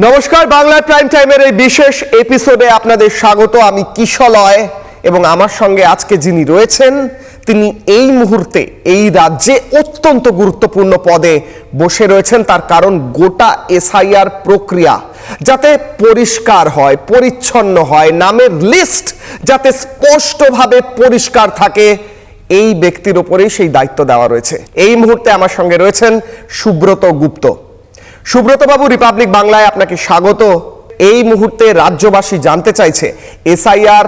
নমস্কার, বাংলা প্রাইম টাইমের এই বিশেষ এপিসোডে আপনাদের স্বাগত। আমি কিশলয় এবং আমার সঙ্গে আজকে যিনি রয়েছেন তিনি এই মুহূর্তে এই রাজ্যে অত্যন্ত গুরুত্বপূর্ণ পদে বসে রয়েছেন। তার কারণ গোটা এসআইআর প্রক্রিয়া যাতে পরিষ্কার হয়, পরিচ্ছন্ন হয়, নামের লিস্ট যাতে স্পষ্টভাবে পরিষ্কার থাকে, এই ব্যক্তির উপরেই সেই দায়িত্ব দেওয়া রয়েছে। এই মুহূর্তে আমার সঙ্গে রয়েছেন সুব্রত গুপ্ত। সুব্রত বাবু, রিপাবলিক বাংলায় আপনাকে স্বাগত। এই মুহূর্তে রাজ্যবাসী জানতে চাইছে এসআইআর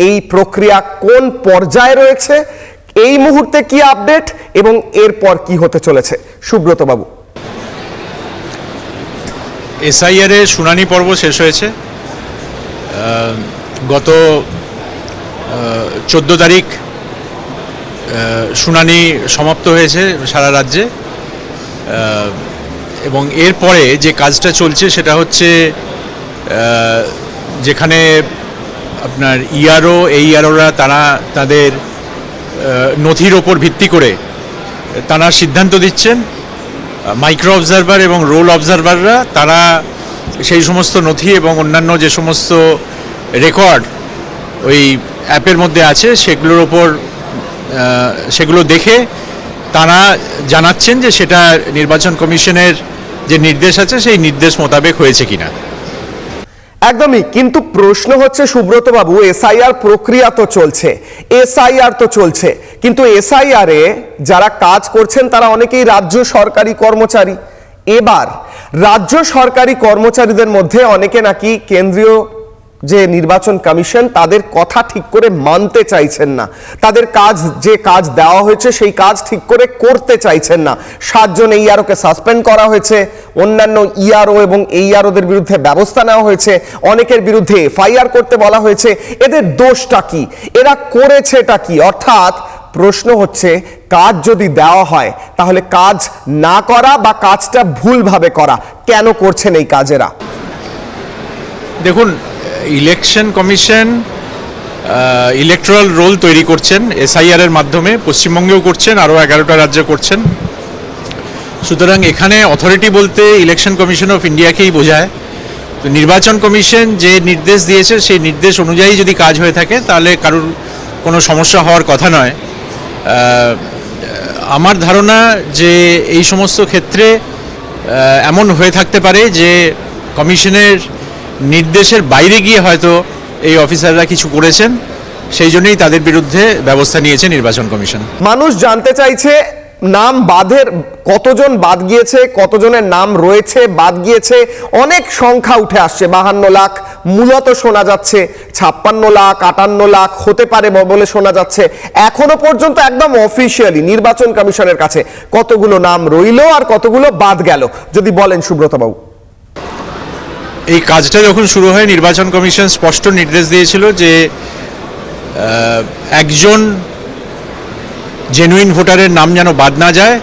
এই প্রক্রিয়া কোন পর্যায়ে রয়েছে, এই মুহূর্তে কি আপডেট এবং এরপর কি হতে চলেছে। সুব্রত বাবু, এসআইআর এর শুনানি পর্ব শেষ হয়েছে। গত 14 তারিখ শুনানি সমাপ্ত হয়েছে সারা রাজ্যে, এবং এরপরে যে কাজটা চলছে সেটা হচ্ছে যেখানে আপনার ইআরও এইআরওরা তারা তাদের নথির ওপর ভিত্তি করে তারা সিদ্ধান্ত দিচ্ছেন। মাইক্রো অবজারভার এবং রোল অবজারভাররা তারা সেই সমস্ত নথি এবং অন্যান্য যে সমস্ত রেকর্ড ওই অ্যাপের মধ্যে আছে সেগুলোর ওপর সেগুলো দেখে তারা জানাচ্ছেন যে সেটা নির্বাচন কমিশনের যে নির্দেশ আছে সেই নির্দেশ মোতাবেক হয়েছে কিনা। একদমই। কিন্তু প্রশ্ন হচ্ছে সুব্রত বাবু, এসআইআর প্রক্রিয়া তো চলছে, এসআইআর তো চলছে, কিন্তু এসআইআর এ যারা কাজ করছেন তারা অনেকেই রাজ্য সরকারি কর্মচারী। এবার রাজ্য সরকারি কর্মচারীদের মধ্যে অনেকে নাকি কেন্দ্রীয় যে নির্বাচন কমিশন তাদের কথা ঠিক করে মানতে চাইছেন না, তাদের কাজ যে কাজ দেওয়া হয়েছে সেই কাজ ঠিক করে করতে চাইছেন না। 7 জন এইআরওকে সাসপেন্ড করা হয়েছে, অন্যান্য ইআরও এবং এইআরওদের বিরুদ্ধে ব্যবস্থা নেওয়া হয়েছে, অনেকের বিরুদ্ধে এফআইআর করতে বলা হয়েছে। এদের দোষটা কি, এরা করেছেটা কি? অর্থাৎ প্রশ্ন হচ্ছে, কাজ যদি দেওয়া হয় তাহলে কাজ না করা বা কাজটা ভুলভাবে করা, কেন করছেন এই কাজেরা? দেখুন, ইলেকশন কমিশন ইলেকট্রাল রোল তৈরি করছেন এসআইআর এর মাধ্যমে, পশ্চিমবঙ্গেও করছেন, আরও 11টা রাজ্যে করছেন। সুতরাং এখানে অথরিটি বলতে ইলেকশন কমিশন অফ ইন্ডিয়াকেই বোঝায়। তো নির্বাচন কমিশন যে নির্দেশ দিয়েছে সেই নির্দেশ অনুযায়ী যদি কাজ হয়ে থাকে তাহলে কারোর কোনো সমস্যা হওয়ার কথা নয়। আমার ধারণা যে এই সমস্ত ক্ষেত্রে এমন হয়ে থাকতে পারে যে কমিশনের নির্দেশের বাইরে গিয়ে হয়তো এই অফিসাররা কিছু করেছেন, সেই জন্যই তাদের বিরুদ্ধে ব্যবস্থা নিয়েছে নির্বাচন কমিশন। মানুষ জানতে চাইছে নাম বাদের কতজন বাদ গিয়েছে, কতজনের নাম রয়েছে বাদ গিয়েছে। অনেক সংখ্যা উঠে আসছে, 52 লাখ মূলত শোনা যাচ্ছে, 56 লাখ 58 লাখ হতে পারে বলে শোনা যাচ্ছে। এখনো পর্যন্ত একদম অফিসিয়ালি নির্বাচন কমিশনের কাছে কতগুলো নাম রইল আর কতগুলো বাদ গেল যদি বলেন সুব্রত বাবু। এই কাজটা যখন শুরু হয় নির্বাচন কমিশন স্পষ্ট নির্দেশ দিয়েছিল যে একজন জেনুইন ভোটারের নাম যেন বাদ না যায়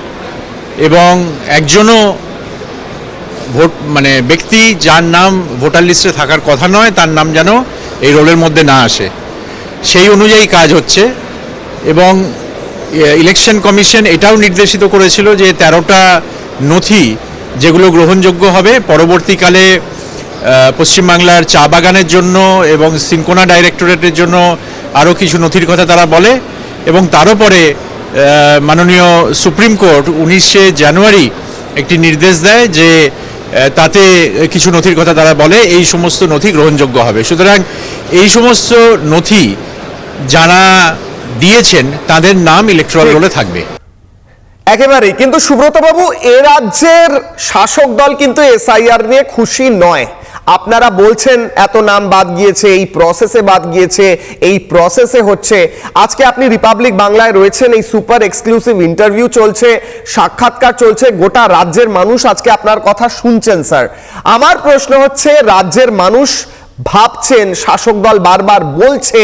এবং একজনও ব্যক্তি যার নাম ভোটার লিস্টে থাকার কথা নয় তার নাম যেন এই রোলের মধ্যে না আসে, সেই অনুযায়ী কাজ হচ্ছে। এবং ইলেকশন কমিশন এটাও নির্দেশিত করেছিল যে 13টা নথি যেগুলো গ্রহণযোগ্য হবে পরবর্তীকালে পশ্চিমবাংলার চা বাগানের জন্য এবং সিনকোনা ডাইরেক্টরেটের জন্য আরও কিছু নথির কথা তারা বলে। এবং তারও পরে মাননীয় সুপ্রিম কোর্ট 19শে জানুয়ারি একটি নির্দেশ দেয় যে তাতে কিছু নথির কথা তারা বলে এই সমস্ত নথি গ্রহণযোগ্য হবে। সুতরাং এই সমস্ত নথি যারা দিয়েছেন তাদের নাম ইলেকট্রাল রোলে থাকবে একেবারেই। কিন্তু সুব্রত বাবু, এ রাজ্যের শাসক দল কিন্তু এসআইআর নিয়ে খুশি নয়। আপনারা বলছেন এত নাম বাদ গিয়েছে, এই প্রসেসে বাদ গিয়েছে, এই প্রসেসে হচ্ছে। আজকে আপনি রিপাবলিক বাংলায় রয়েছেন, এই সুপার এক্সক্লুসিভ ইন্টারভিউ চলছে, সাক্ষাৎকার চলছে, গোটা রাজ্যের মানুষ আজকে আপনার কথা শুনছেন স্যার। আমার প্রশ্ন হচ্ছে, রাজ্যের মানুষ ভাবছেন, শাসক দল বারবার বলছে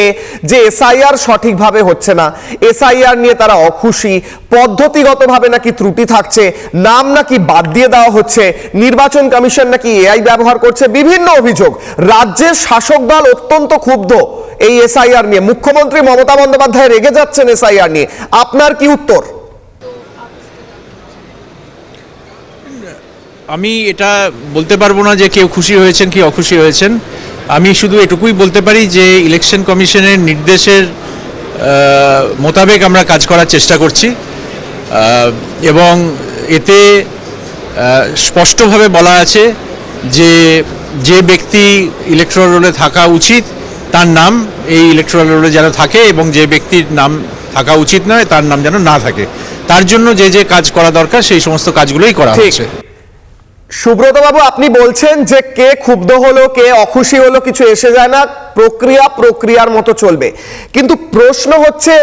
যে এসআইআর সঠিকভাবে হচ্ছে না, এসআইআর নিয়ে তারা অখুশি, পদ্ধতিগতভাবে নাকি ত্রুটি থাকছে, নাম নাকি বাদ দিয়ে দেওয়া হচ্ছে, নির্বাচন কমিশন নাকি এআই ব্যবহার করছে, বিভিন্ন অভিযোগ। রাজ্যের শাসক দল অত্যন্ত ক্ষুব্ধ এই এসআইআর নিয়ে। মুখ্যমন্ত্রী মমতা বন্দ্যোপাধ্যায় রেগে যাচ্ছেন এসআইআর নিয়ে। আপনার কি উত্তর? আমি এটা বলতে পারবো না যে কেউ খুশি হয়েছেন কি অখুশি হয়েছেন। আমি শুধু এটুকুই বলতে পারি যে ইলেকশন কমিশনের নির্দেশের মোতাবেক আমরা কাজ করার চেষ্টা করছি, এবং এতে স্পষ্টভাবে বলা আছে যে যে ব্যক্তি ইলেকট্রাল রোলে থাকা উচিত তার নাম এই ইলেকট্রাল রোলে যেন থাকে, এবং যে ব্যক্তির নাম থাকা উচিত নয় তার নাম যেন না থাকে। তার জন্য যে যে কাজ করা দরকার সেই সমস্ত কাজগুলোই করা হচ্ছে। সুব্রত বাবু, আপনি বলছেন যে কে ক্ষুব্ধ হলো কে অখুশি হলো কিছু এসে যায় না, প্রক্রিয়ার মতো চলবে। কিন্তু প্রশ্ন হচ্ছে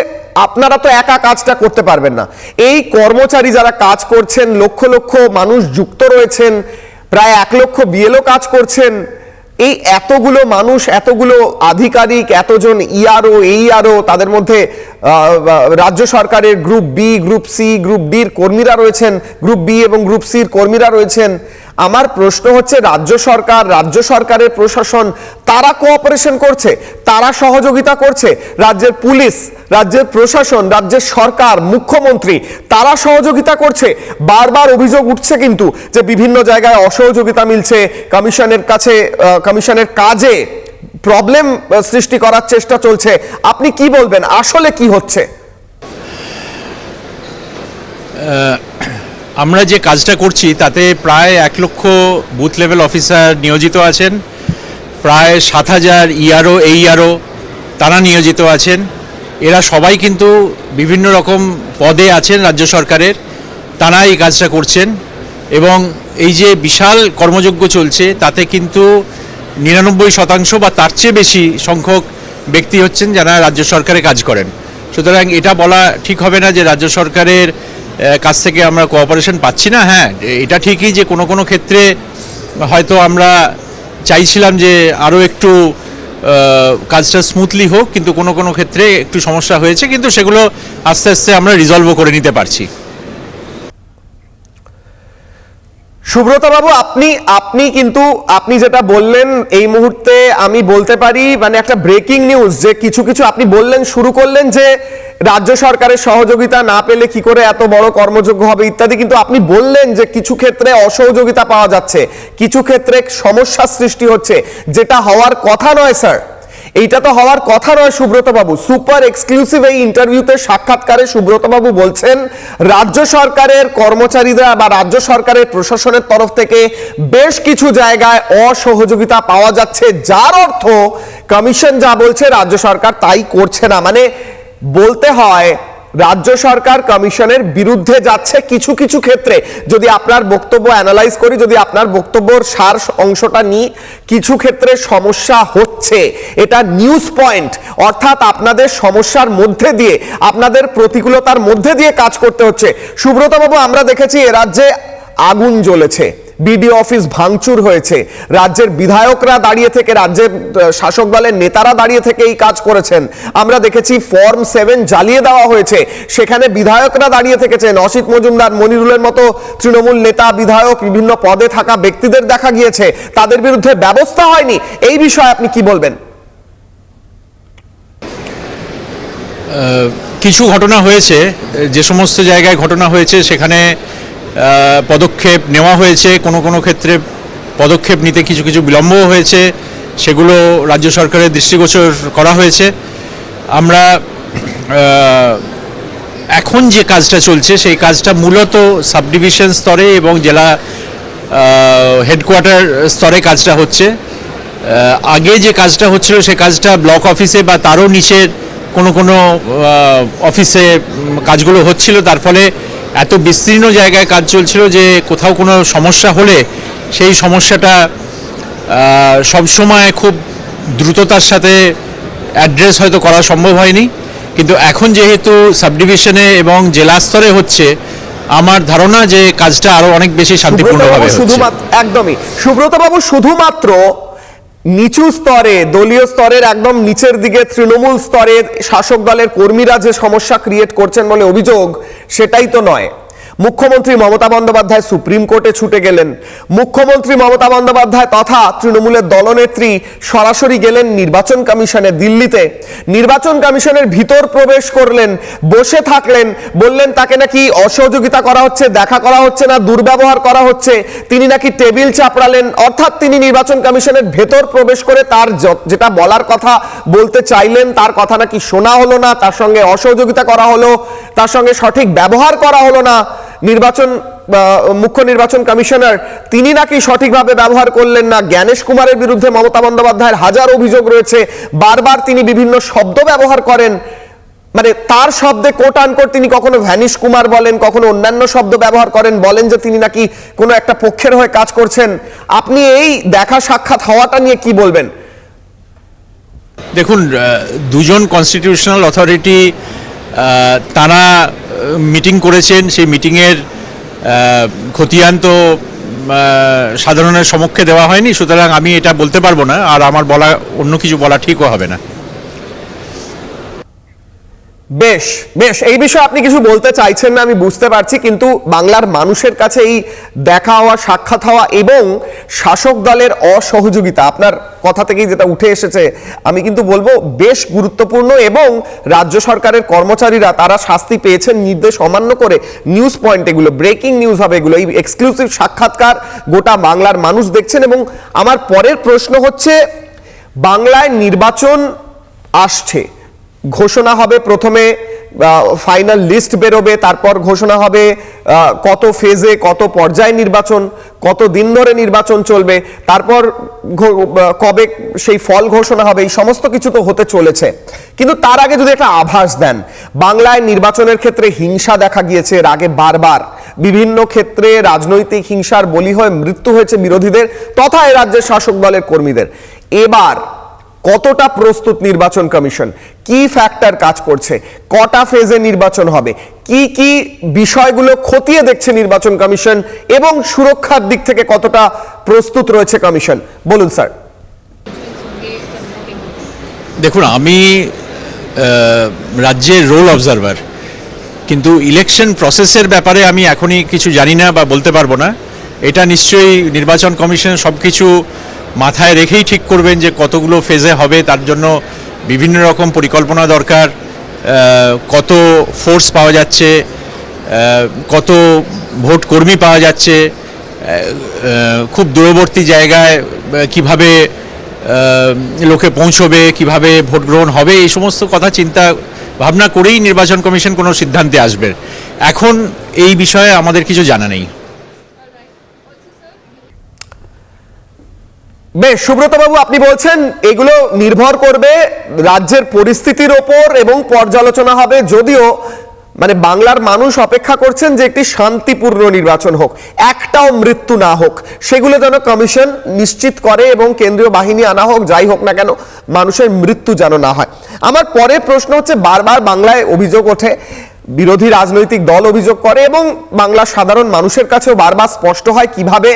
আপনারা তো একা কাজটা করতে পারবেন না। এই কর্মচারী যারা কাজ করছেন, লক্ষ লক্ষ মানুষ যুক্ত রয়েছেন, প্রায় 1 লক্ষ বিএলও কাজ করছেন, এই এতগুলো মানুষ, এতগুলো আধিকারিক, এতজন ইআরও, এইআরও, তাদের মধ্যে রাজ্য সরকারের group B, group C, group ডির কর্মীরা রয়েছেন, গ্রুপ বি এবং গ্রুপ সির কর্মীরা রয়েছেন। আমার প্রশ্ন হচ্ছে রাজ্য সরকারের প্রশাসন তারা কোঅপারেশন করছে, তারা সহযোগিতা করছে, রাজ্যের পুলিশ, রাজ্যের প্রশাসন, রাজ্যের সরকার, মুখ্যমন্ত্রী তারা সহযোগিতা করছে। বারবার অভিযোগ উঠছে কিন্তু যে বিভিন্ন জায়গায় অসহযোগিতা মিলছে, কমিশনের কাজে প্রবলেম সৃষ্টি করার চেষ্টা চলছে। আপনি কি বলবেন, আসলে কি হচ্ছে? আমরা যে কাজটা করছি তাতে প্রায় 1 লক্ষ বুথ লেভেল অফিসার নিয়োজিত আছেন, প্রায় 7,000 ইআরও, এইআরও তারা নিয়োজিত আছেন। এরা সবাই কিন্তু বিভিন্ন রকম পদে আছেন রাজ্য সরকারের, তারা এই কাজটা করছেন। এবং এই যে বিশাল কর্মযজ্ঞ চলছে তাতে কিন্তু 99% বা তার চেয়ে বেশি সংখ্যক ব্যক্তি হচ্ছেন যারা রাজ্য সরকারে কাজ করেন। সুতরাং এটা বলা ঠিক হবে না যে রাজ্য সরকারের কাছ থেকে আমরা কোঅপারেশন পাচ্ছি না। হ্যাঁ, এটা ঠিকই যে কোনো কোনো ক্ষেত্রে হয়তো আমরা চাইছিলাম যে আরও একটু কাজটা স্মুথলি হোক, কিন্তু কোনো কোনো ক্ষেত্রে একটু সমস্যা হয়েছে, কিন্তু সেগুলো আস্তে আস্তে আমরা রিজলভও করে নিতে পারছি। সুব্রত বাবু, আপনি যেটা বললেন এই মুহূর্তে আমি বলতে পারি মানে একটা ব্রেকিং নিউজ, যে কিছু আপনি বললেন, শুরু করলেন যে রাজ্য সরকারের সহযোগিতা না পেলে কি করে এত বড় কর্মযজ্ঞ হবে ইত্যাদি, কিন্তু আপনি বললেন যে কিছু ক্ষেত্রে অসহযোগিতা পাওয়া যাচ্ছে, কিছু ক্ষেত্রে সমস্যার সৃষ্টি হচ্ছে, যেটা হওয়ার কথা নয় স্যার। এইটা তো হওয়ার কথা নয় সুব্রত বাবু। সুপার এক্সক্লুসিভ এই ইন্টারভিউতে, সাক্ষাৎকারে সুব্রত বাবু বলছেন রাজ্য সরকারের কর্মচারীরা বা রাজ্য সরকারের প্রশাসনের তরফ থেকে বেশ কিছু জায়গায় অসহযোগিতা পাওয়া যাচ্ছে, যার অর্থ কমিশন যা বলছে রাজ্য সরকার তাই করছে না। মানে বলতে হয় রাজ্য সরকার কমিশনের বিরুদ্ধে যাচ্ছে কিছু কিছু ক্ষেত্রে। যদি আপনার বক্তব্য অ্যানালাইজ করি, যদি আপনার বক্তব্যের সার অংশটা নিই, কিছু ক্ষেত্রে সমস্যা হচ্ছে, এটা নিউজ পয়েন্ট, অর্থাৎ আপনাদের সমস্যার মধ্যে দিয়ে, আপনাদের প্রতিকূলতার মধ্যে দিয়ে কাজ করতে হচ্ছে। সুব্রত বাবু, আমরা দেখেছি এ রাজ্যে আগুন জ্বলেছে, বিডিও অফিস ভাঙচুর হয়েছে, রাজ্যের বিধায়করা দাঁড়িয়ে থেকে, রাজ্যের শাসক দলের নেতারা দাঁড়িয়ে থেকে এই কাজ করেছেন। আমরা দেখেছি ফর্ম 7 জ্বালিয়ে দেওয়া হয়েছে, সেখানে বিধায়করা দাঁড়িয়ে থেকেছেন, অসিত মজুমদার, মনিরুলের মতো তৃণমূল নেতা, বিধায়ক, বিভিন্ন পদে থাকা ব্যক্তিদের দেখা গিয়েছে, তাদের বিরুদ্ধে ব্যবস্থা হয়নি। এই বিষয়ে আপনি কি বলবেন? কিছু ঘটনা হয়েছে, যে সমস্ত জায়গায় ঘটনা হয়েছে সেখানে পদক্ষেপ নেওয়া হয়েছে, কোনো কোনো ক্ষেত্রে পদক্ষেপ নিতে কিছু কিছু বিলম্বও হয়েছে, সেগুলো রাজ্য সরকারের দৃষ্টিগোচর করা হয়েছে। আমরা এখন যে কাজটা চলছে সেই কাজটা মূলত সাব ডিভিশন স্তরে এবং জেলা হেডকোয়ার্টার স্তরে কাজটা হচ্ছে। আগে যে কাজটা হচ্ছিল সে কাজটা ব্লক অফিসে বা তারও নিচের কোনো কোনো অফিসে কাজগুলো হচ্ছিল, তার ফলে এত বিস্তীর্ণ জায়গায় কাজ চলছিল যে কোথাও কোনো সমস্যা হলে সেই সমস্যাটা সবসময় খুব দ্রুততার সাথে অ্যাড্রেস হয়তো করা সম্ভব হয়নি। কিন্তু এখন যেহেতু সাবডিভিশনে এবং জেলা স্তরে হচ্ছে, আমার ধারণা যে কাজটা আরো অনেক বেশি শান্তিপূর্ণভাবে হচ্ছে। একদমই সুব্রত বাবু, শুধুমাত্র নিচু স্তরে, দলীয় স্তরের একদম নিচের দিকে তৃণমূল স্তরের শাসক দলের কর্মীরা যে সমস্যা ক্রিয়েট করছেন বলে অভিযোগ, সেটাই তো নয়। মুখ্যমন্ত্রী মমতা বন্দ্যোপাধ্যায় সুপ্রিম কোর্টে ছুটে গেলেন, মুখ্যমন্ত্রী মমতা বন্দ্যোপাধ্যায় তথা তৃণমূলের দলনেত্রী সরাসরি গেলেন নির্বাচন কমিশনে দিল্লিতে, নির্বাচন কমিশনের ভিতর প্রবেশ করলেন, বসে থাকলেন, বললেন তাকে নাকি অসহযোগিতা করা হচ্ছে, দেখা করা হচ্ছে না, দুর্ব্যবহার করা হচ্ছে, তিনি নাকি টেবিল চাপড়ালেন, অর্থাৎ তিনি নির্বাচন কমিশনের ভেতর প্রবেশ করে তার যেটা বলার কথা বলতে চাইলেন তার কথা নাকি শোনা হলো না, তার সঙ্গে অসহযোগিতা করা হলো, তার সঙ্গে সঠিক ব্যবহার করা হলো না। মুখ্য নির্বাচন কমিশনার তিনি নাকি সঠিকভাবে ব্যবহার করলেন না। জ্ঞানেশ কুমারের বিরুদ্ধে মমতা বন্দ্যোপাধ্যায়ের হাজার অভিযোগ রয়েছে, বারবার তিনি বিভিন্ন শব্দ ব্যবহার করেন, মানে তার শব্দে কোট আনকোট তিনি কখনো ভ্যানিশ কুমার বলেন, কখনো অন্যান্য শব্দ ব্যবহার করেন, বলেন যে তিনি নাকি কোনো একটা পক্ষের হয়ে কাজ করছেন। আপনি এই দেখা সাক্ষাৎ হওয়াটা নিয়ে কি বলবেন? দেখুন, দুজন কনস্টিটিউশনাল অথরিটি তারা মিটিং করেছেন, সেই মিটিংয়ের খতিয়ান তো সাধারণের সমক্ষে দেওয়া হয়নি, সুতরাং আমি এটা বলতে পারবো না, আর আমার বলা অন্য কিছু বলা ঠিকও হবে না। বেশ বেশ, এই বিষয়ে আপনি কিছু বলতে চাইছেন না আমি বুঝতে পারছি, কিন্তু বাংলার মানুষের কাছে এই দেখা হওয়া, সাক্ষাৎ হওয়া এবং শাসক দলের অসহযোগিতা আপনার কথা থেকেই যেটা উঠে এসেছে, আমি কিন্তু বলবো বেশ গুরুত্বপূর্ণ, এবং রাজ্য সরকারের কর্মচারীরা তারা শাস্তি পেয়েছেন নির্দেশ অমান্য করে। নিউজ পয়েন্ট, এগুলো ব্রেকিং নিউজ হবে, এগুলো এই এক্সক্লুসিভ সাক্ষাৎকার গোটা বাংলার মানুষ দেখছেন। এবং আমার পরের প্রশ্ন হচ্ছে, বাংলায় নির্বাচন আসছে, ঘোষণা হবে, প্রথমে ফাইনাল লিস্ট বেরোবে, তারপর ঘোষণা হবে কত ফেজে কত পর্যায়ে নির্বাচন, কত দিন ধরে নির্বাচন চলবে, তারপর কবে সেই ফল ঘোষণা হবে, এই সমস্ত কিছু তো হতে চলেছে। কিন্তু তার আগে যদি একটা আভাস দেন, বাংলায় নির্বাচনের ক্ষেত্রে হিংসা দেখা গিয়েছে এর আগে বারবার, বিভিন্ন ক্ষেত্রে রাজনৈতিক হিংসার বলি হয়ে মৃত্যু হয়েছে বিরোধীদের তথা এ রাজ্যের শাসক দলের কর্মীদের। এবার কতটা প্রস্তুত নির্বাচন কমিশন, কি ফ্যাক্টর কাজ করছে, কটা ফেজে নির্বাচন হবে, কি কি বিষয়গুলো খতিয়ে দেখছে নির্বাচন কমিশন, এবং সুরক্ষার দিক থেকে কতটা প্রস্তুত রয়েছে কমিশন, বলুন স্যার। দেখুন, আমি রাজ্যের রোল অবজারভার, কিন্তু ইলেকশন প্রসেসের ব্যাপারে আমি এখনই কিছু জানি না বা বলতে পারবো না। এটা নিশ্চয়ই নির্বাচন কমিশন সব কিছু মাথায় রেখেই ঠিক করবেন যে কতগুলো ফেজে হবে, তার জন্য বিভিন্ন রকম পরিকল্পনা দরকার, কত ফোর্স পাওয়া যাচ্ছে, কত ভোট কর্মী পাওয়া যাচ্ছে, খুব দূরবর্তী জায়গায় কিভাবে লোকে পৌঁছবে, কিভাবে ভোট গ্রহণ হবে, এই সমস্ত কথা চিন্তা ভাবনা করেই নির্বাচন কমিশন কোনো সিদ্ধান্তে আসবে। এখন এই বিষয়ে আমাদের কিছু জানা নেই। বেশ, সুব্রত বাবু আপনি বলছেন এগুলো নির্ভর করবে রাজ্যের পরিস্থিতির ওপর এবং পর্যালোচনা হবে, যদিও মানে বাংলার মানুষ অপেক্ষা করছেন যে একটি শান্তিপূর্ণ নির্বাচন হোক, একটাও মৃত্যু না হোক, সেগুলো যেন কমিশন নিশ্চিত করে, এবং কেন্দ্রীয় বাহিনী আনা হোক, যাই হোক না কেন মানুষের মৃত্যু যেন না হয়। আমার পরের প্রশ্ন হচ্ছে, বারবার বাংলায় অভিযোগ ওঠে, বিরোধী রাজনৈতিক দল অভিযোগ করে, এবং বাংলার সাধারণ মানুষের কাছেও বারবার স্পষ্ট হয় কিভাবে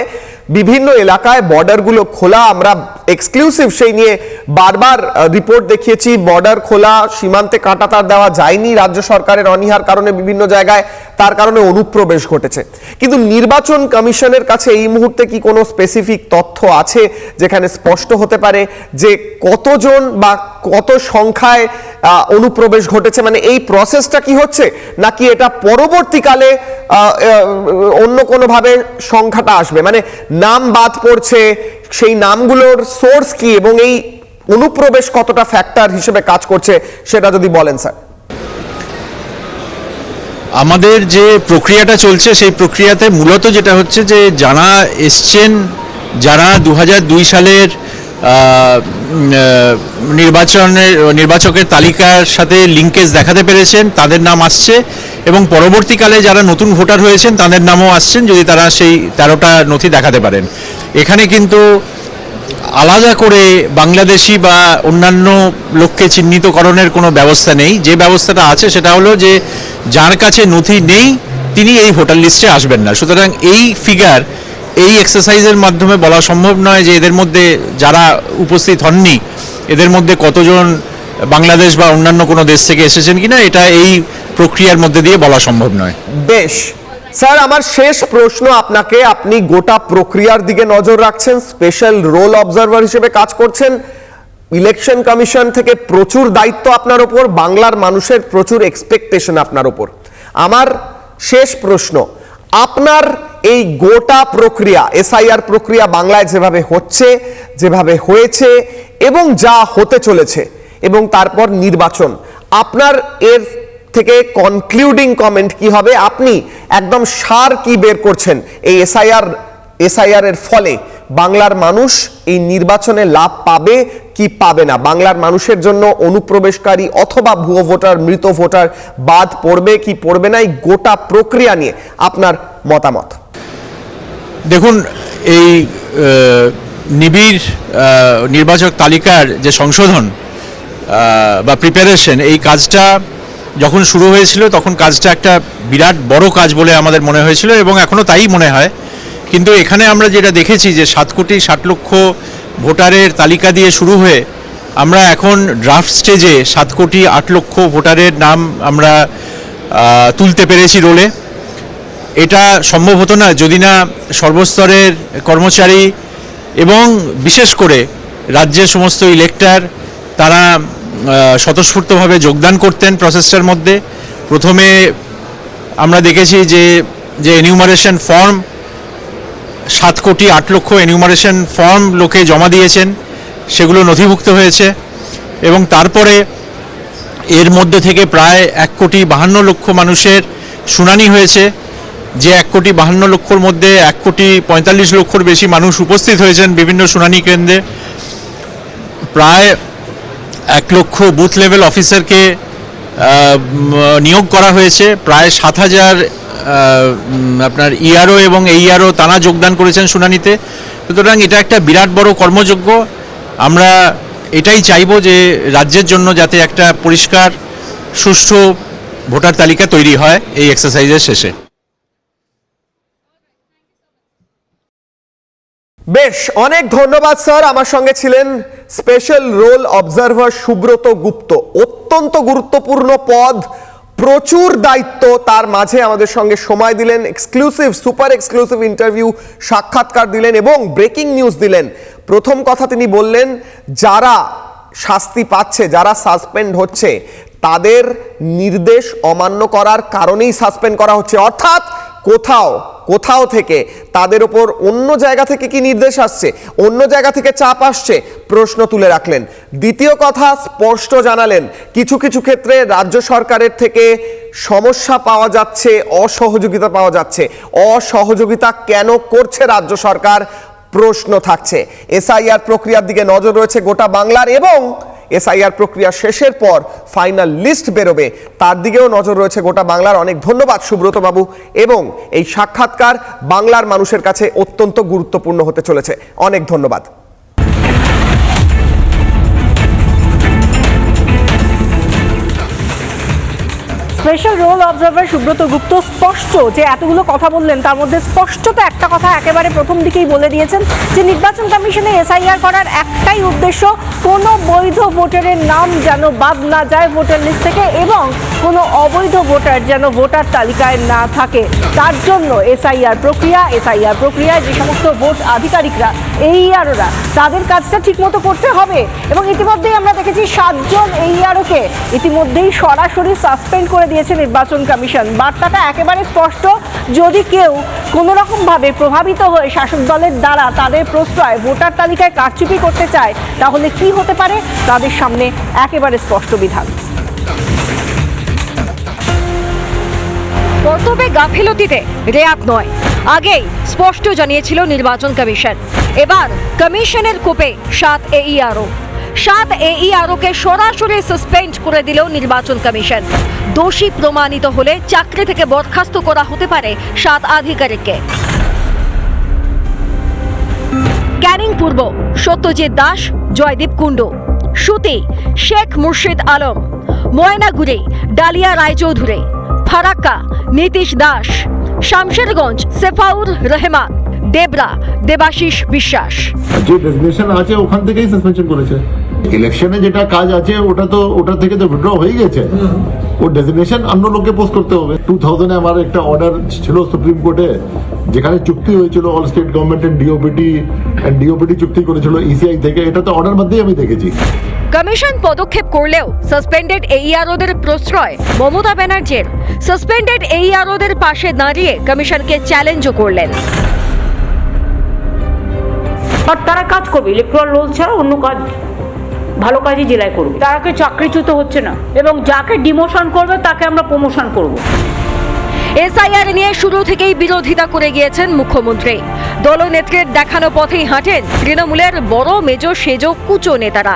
বিভিন্ন এলাকায় বর্ডারগুলো খোলা, আমরা এক্সক্লুসিভ সেই নিয়ে বারবার রিপোর্ট দেখিয়েছি, বর্ডার খোলা, সীমান্তে কাঁটাতার দেওয়া যায়নি রাজ্য সরকারের অনীহার কারণে বিভিন্ন জায়গায়, তার কারণে অনুপ্রবেশ ঘটেছে। কিন্তু নির্বাচন কমিশনের কাছে এই মুহূর্তে কি কোনো স্পেসিফিক তথ্য আছে যেখানে স্পষ্ট হতে পারে যে কতজন বা কত সংখ্যায় অনুপ্রবেশ ঘটেছে, মানে এই প্রসেসটা কি হচ্ছে, নাকি এটা পরবর্তীকালে অন্য কোনোভাবে সংখ্যাটা আসবে, মানে নাম বাদ পড়ছে, সেই নামগুলোর সোর্স কি এবং এই অনুপ্রবেশ কতটা ফ্যাক্টর হিসেবে কাজ করছে সেটা যদি বলেন স্যার। আমাদের যে প্রক্রিয়াটা চলছে সেই প্রক্রিয়াতে মূলত যেটা হচ্ছে যে যারা এসছেন, যারা 2002 সালের নির্বাচকের তালিকার সাথে লিঙ্কেজ দেখাতে পেরেছেন তাদের নাম আসছে, এবং পরবর্তীকালে যারা নতুন ভোটার হয়েছেন তাদের নামও আসছেন যদি তারা সেই 13টা নথি দেখাতে পারেন। এখানে কিন্তু আলাদা করে বাংলাদেশি বা অন্যান্য লোককে চিহ্নিতকরণের কোনো ব্যবস্থা নেই। যে ব্যবস্থাটা আছে সেটা হলো যে যার কাছে নথি নেই তিনি এই ভোটার লিস্টে আসবেন না। সুতরাং এই ফিগার, এই এক্সারসাইজের মাধ্যমে বলা সম্ভব নয় যে এদের মধ্যে যারা উপস্থিত হননি এদের মধ্যে কতজন বাংলাদেশ বা অন্যান্য কোনো দেশ থেকে এসেছেন কিনা, এটা এই প্রক্রিয়ার মধ্যে দিয়ে বলা সম্ভব নয়। বেশ, স্যার আমার শেষ প্রশ্ন আপনাকে, আপনি গোটা প্রক্রিয়ার দিকে নজর রাখছেন, স্পেশাল রোল অবজারভার হিসেবে কাজ করছেন, ইলেকশন কমিশন থেকে প্রচুর দায়িত্ব আপনার উপর, বাংলার মানুষের প্রচুর এক্সপেকটেশন আপনার উপর। আমার শেষ প্রশ্ন, আপনার এই গোটা প্রক্রিয়া, এসআইআর প্রক্রিয়া বাংলায় যেভাবে হচ্ছে, যেভাবে হয়েছে এবং যা হতে চলেছে এবং তারপর নির্বাচন, আপনার এর থেকে কনক্লুডিং কমেন্ট কি হবে? আপনি একদম সার কি বের করছেন এই এসআইআর এর ফলে? বাংলার মানুষ এই নির্বাচনে লাভ পাবে কি পাবে না? বাংলার মানুষের জন্য অনুপ্রবেশকারী অথবা ভুয়ো ভোটার, মৃত ভোটার বাদ পড়বে কি পড়বে না, এই গোটা প্রক্রিয়া নিয়ে আপনার মতামত। দেখুন, এই নিবিড় নির্বাচক তালিকার যে সংশোধন বা প্রিপারেশন, এই কাজটা যখন শুরু হয়েছিল তখন কাজটা একটা বিরাট বড় কাজ বলে আমাদের মনে হয়েছিল এবং এখনও তাই মনে হয়। কিন্তু এখানে আমরা যেটা দেখেছি যে 7,60,00,000 ভোটারের তালিকা দিয়ে শুরু হয়ে আমরা এখন ড্রাফট স্টেজে 7,08,00,000 ভোটারের নাম আমরা তুলতে পেরেছি রোলে। এটা সম্ভব হতো না যদি না সর্বস্তরের কর্মচারী এবং বিশেষ করে রাজ্যের সমস্ত ইলেক্টর তারা স্বতঃস্ফূর্তভাবে যোগদান করতেন প্রসেসটার মধ্যে। প্রথমে আমরা দেখেছি যে এনিউমারেশন ফর্ম 7,08,00,000 এনিউমারেশন ফর্ম লোকে জমা দিয়েছেন, সেগুলো নথিভুক্ত হয়েছে এবং তারপরে এর মধ্যে থেকে প্রায় 1,52,00,000 মানুষের শুনানি হয়েছে। যে 1,52,00,000 মধ্যে 1,45,00,000 বেশি মানুষ উপস্থিত হয়েছেন বিভিন্ন শুনানি কেন্দ্রে। প্রায় 1,00,000 বুথ লেভেল অফিসারকে নিয়োগ করা হয়েছে। প্রায় 7,000 আপনার ইআরও এবং এইআরও তারা যোগদান করেছেন শুনানিতে। সুতরাং এটা একটা বিরাট বড় কর্মযজ্ঞ। আমরা এটাই চাইবো যে রাজ্যের জন্য যাতে একটা পরিষ্কার সুষ্ঠু ভোটার তালিকা তৈরি হয় এই এক্সারসাইজের শেষে। বেশ, অনেক ধন্যবাদ স্যার। আমার সঙ্গে ছিলেন স্পেশাল রোল অবজারভার সুব্রত গুপ্ত। অত্যন্ত গুরুত্বপূর্ণ পদ, প্রচুর দায়িত্ব, তার মাঝে আমাদের সঙ্গে সময় দিলেন, এক্সক্লুসিভ সুপার এক্সক্লুসিভ ইন্টারভিউ, সাক্ষাৎকার দিলেন এবং ব্রেকিং নিউজ দিলেন। প্রথম কথা তিনি বললেন, যারা শাস্তি পাচ্ছে, যারা সাসপেন্ড হচ্ছে, তাদের নির্দেশ অমান্য করার কারণেই সাসপেন্ড করা হচ্ছে। অর্থাৎ কোথাও থেকে তাদের উপর অন্য জায়গা থেকে কি নির্দেশ আসছে, অন্য জায়গা থেকে চাপ আসছে, প্রশ্ন তুলে রাখলেন। দ্বিতীয় কথা স্পষ্ট জানালেন, কিছু কিছু ক্ষেত্রে রাজ্য সরকারের থেকে সমস্যা পাওয়া যাচ্ছে, অসহযোগিতা পাওয়া যাচ্ছে। অসহযোগিতা কেন করছে রাজ্য সরকার, প্রশ্ন থাকছে। এসআইআর প্রক্রিয়ার দিকে নজর রয়েছে গোটা বাংলার এবং এসআইআর প্রক্রিয়া শেষের পর ফাইনাল লিস্ট বেরোবে, তার দিকেও নজর রয়েছে গোটা বাংলার। অনেক ধন্যবাদ সুব্রত বাবু, এবং এই সাক্ষাৎকার বাংলার মানুষের কাছে অত্যন্ত গুরুত্বপূর্ণ হতে চলেছে। অনেক ধন্যবাদ। স্পেশাল রোল অবজারভার সুব্রত গুপ্ত স্পষ্ট যে এতগুলো কথা বললেন, তার মধ্যে স্পষ্টত একটা কথা একেবারে প্রথম দিকেই বলে দিয়েছেন যে নির্বাচন কমিশনে এসআইআর করার একটাই উদ্দেশ্য, কোনো বৈধ ভোটারের নাম যেন বাদ না যায় ভোটার লিস্ট থেকে এবং কোনো অবৈধ ভোটার যেন ভোটার তালিকায় না থাকে। তার জন্য এসআইআর প্রক্রিয়ায় যে সমস্ত ভোট আধিকারিকরা, এইআরওরা, তাদের কাজটা ঠিকমতো করতে হবে। এবং ইতিমধ্যেই আমরা দেখেছি 7 জন এইআরওকে ইতিমধ্যেই সরাসরি সাসপেন্ড করে দিয়েছে নির্বাচন কমিশন। বার্তাটা একেবারে স্পষ্ট, যদি কেউ কোনো রকম ভাবে প্রভাবিত হয়ে শাসক দলের দ্বারা তাদের প্রশ্রয় ভোটার তালিকায় কারচুপি করতে চায়, তাহলে কি হতে পারে তাদের সামনে একেবারে স্পষ্ট বিধান। কর্তব্যে গাফিলতিতে রেয়াত নয়, আগেই স্পষ্ট জানিয়েছিল নির্বাচন কমিশন। এবার কমিশনের কোপে 7 এইআরওকে সরাসরি সাসপেন্ড করে দিল নির্বাচন কমিশন। দোষী প্রমাণিত হলে চাকরি থেকে বরখাস্ত করা হতে পারে 7 আধিকারিককে। ক্যানিং পূর্ব সত্যজিৎ দাস, জয়দীপ কুণ্ডু, সুতি শেখ মুর্শিদ আলম, ময়নাগুড়ি ডালিয়া রায়চৌধুরী, ফারাক্কা নীতিশ দাস, শামশেরগঞ্জ সেফাউর রহমান, দেবরা দেবাশিস বিশ্বাস। যে ডেজিগনেশন আছে ওখান থেকেই সাসপেনশন করেছে। ইলেকশনে যেটা কাজ আছে ওটা থেকে তো উইথড্র হয়ে গেছে। ও ডেজিগনেশন অন্য লোককে পোস্ট করতে হবে। 2000-এ আমার একটা অর্ডার ছিল সুপ্রিম কোর্টে, যেখানে চুক্তি হয়েছিল all state government and DoPT চুক্তি করেছিল ইসিআই থেকে। এটা তো অর্ডার মধ্যেই আমি দেখেছি। কমিশন পদক্ষেপ করলেও সাসপেন্ডেড এইআরওদের প্রশ্রয় মমতা ব্যানার্জির। সাসপেন্ডেড এইআরওদের পাশে দাঁড়িয়ে কমিশনকে চ্যালেঞ্জও করলেন। আর তারা কাজ করবে, ইলেকট্রাল রোল ছাড়া অন্য কাজ, ভালো কাজই জেলায় করবে। তারাকে চাকরিচ্যুত হচ্ছে না, এবং যাকে ডিমোশন করবে তাকে আমরা প্রমোশন করব। এসআইআর নিয়ে শুরু থেকেই বিরোধিতা করে গিয়েছেন মুখ্যমন্ত্রী। দলনেত্রীর দেখানো পথেই হাঁটেন তৃণমূলের বড় মেজো সেজো কুচো নেতারা।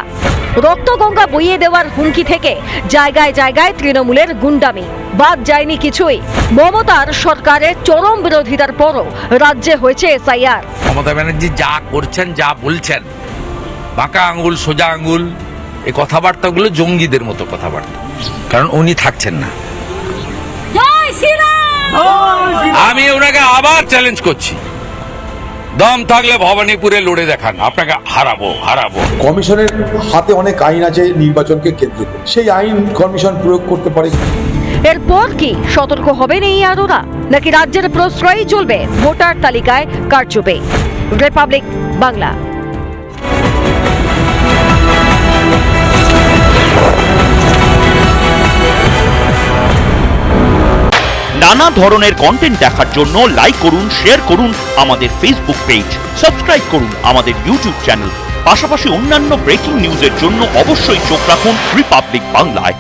রক্তগঙ্গা বইয়ে দেওয়ার হুমকি থেকে জায়গায় জায়গায় তৃণমূলের গুন্ডামি। বাদ যায়নি কিছুই। মমতার সরকারের চরম বিরোধিতার পরও রাজ্যে হয়েছে এসআইআর। মমতা ব্যানার্জি যা করছেন, যা বলছেন, বাঁকা আঙ্গুল সোজা আঙ্গুল, এই কথাবার্তাগুলো জঙ্গিদের মতো কথাবার্তা। কারণ উনি থাকছেন না। আমি ওনাকে আবার চ্যালেঞ্জ করছি, দম থাকলে ভবানীপুরে লড়ে দেখান, আপনাকে হারাবো। কমিশনের হাতে অনেক আইন আছে নির্বাচনকে কেন্দ্র করে, সেই আইন কমিশন প্রয়োগ করতে পারে। এরপর কি সতর্ক হবেন এই আরোরা, নাকি রাজ্যের প্রশ্রয়ই চলবে ভোটার তালিকায় কারচুপে? রিপাবলিক বাংলা। নানা ধরনের কন্টেন্ট দেখার জন্য লাইক করুন, শেয়ার করুন আমাদের ফেসবুক পেজ, সাবস্ক্রাইব করুন আমাদের ইউটিউব চ্যানেল। পাশাপাশি অন্যান্য ব্রেকিং নিউজের জন্য অবশ্যই চোখ রাখুন রিপাবলিক বাংলায়।